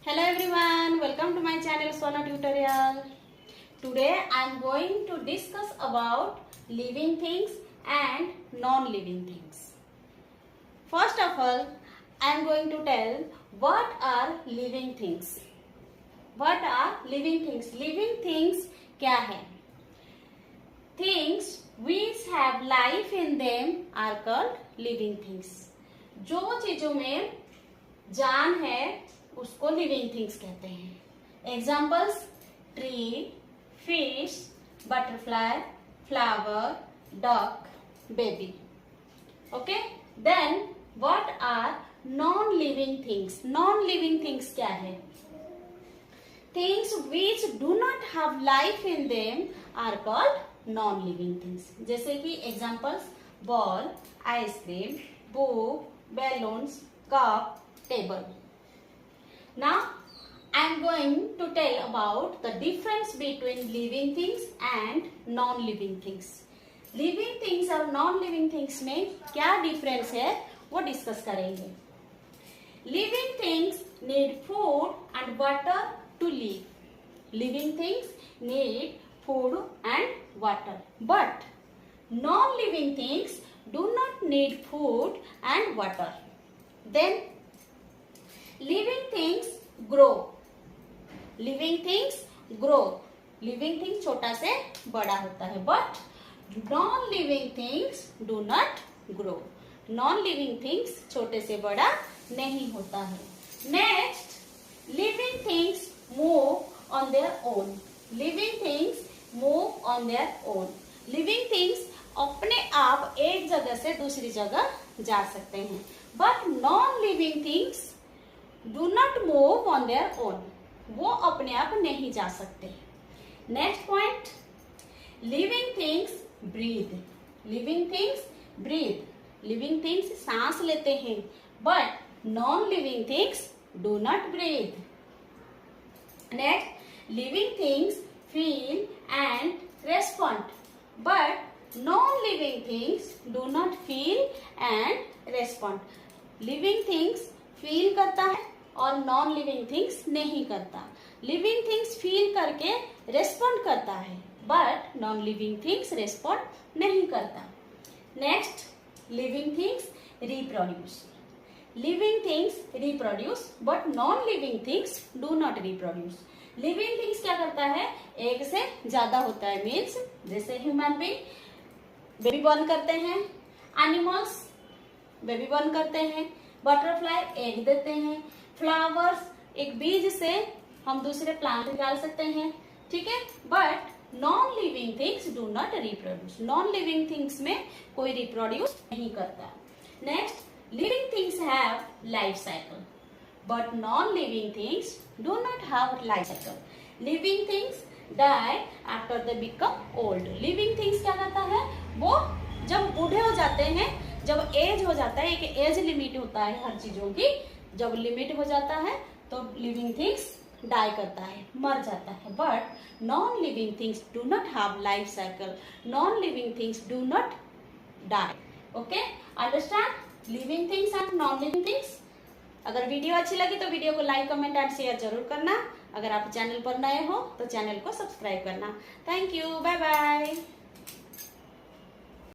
Hello everyone, welcome to my channel Swarna tutorial. Today I am going to discuss about living things and non-living things. First of all, I am going to tell what are living things. What are living things? Living things क्या है? Things which have life in them are called living things. जो चीजों में जान है उसको living things कहते हैं. Examples tree, fish, butterfly, flower, duck, baby. Okay, then what are non living things? Non living things क्या है? Things which do not have life in them are called non living things. जैसे कि examples ball, ice cream, book, balloons, cup, table. Now I am going to tell about the difference between living things and non-living things. Living things और non-living things में क्या difference है वो discuss करेंगे. Living things need food and water to live. Living things need food and water, but non-living things do not need food and water. Then living things grow. Living things grow. Living things छोटा से बड़ा होता है, but non-living things do not grow. Non-living things छोटे से बड़ा नहीं होता है. Next, living things move on their own. Living things move on their own. Living things अपने आप एक जगह से दूसरी जगह जा सकते हैं, but non-living things do not move on their own. वो अपने आप नहीं जा सकते. Next point, living things breathe. Living things breathe. Living things सांस लेते हैं, but non-living things do not breathe. Next, living things feel and respond, but non-living things do not feel and respond. Living things feel करता है और non living things नहीं करता. Living things feel करके respond करता है, but non living things respond नहीं करता. Next, living things reproduce. Living things reproduce but non living things do not reproduce. Living things क्या करता है? एक से ज्यादा होता है, मीन्स जैसे ह्यूमन बीइंग बेबी बॉर्न करते हैं, एनिमल्स बेबी बॉर्न करते हैं, बटरफ्लाई एग देते हैं, फ्लावर्स एक बीज से हम दूसरे प्लांट निकाल सकते हैं. ठीक है, but non living things do not reproduce. Non living things में कोई रिप्रोड्यूस नहीं करता. Next, living things have life cycle, but non living things do not have life cycle. Living things die after they become old. Living things क्या करता है? वो जब बूढ़े हो जाते हैं, जब एज हो जाता है, एक एज लिमिट होता है हर चीजों की, जब लिमिट हो जाता है तो लिविंग थिंग्स डाई करता है, मर जाता है. But non living things do not have life cycle. Non living things do not die. Okay, understand living things and non living things. अगर वीडियो अच्छी लगी तो वीडियो को लाइक, कमेंट एंड शेयर जरूर करना. अगर आप चैनल पर नए हो तो चैनल को सब्सक्राइब करना. Thank you, bye bye.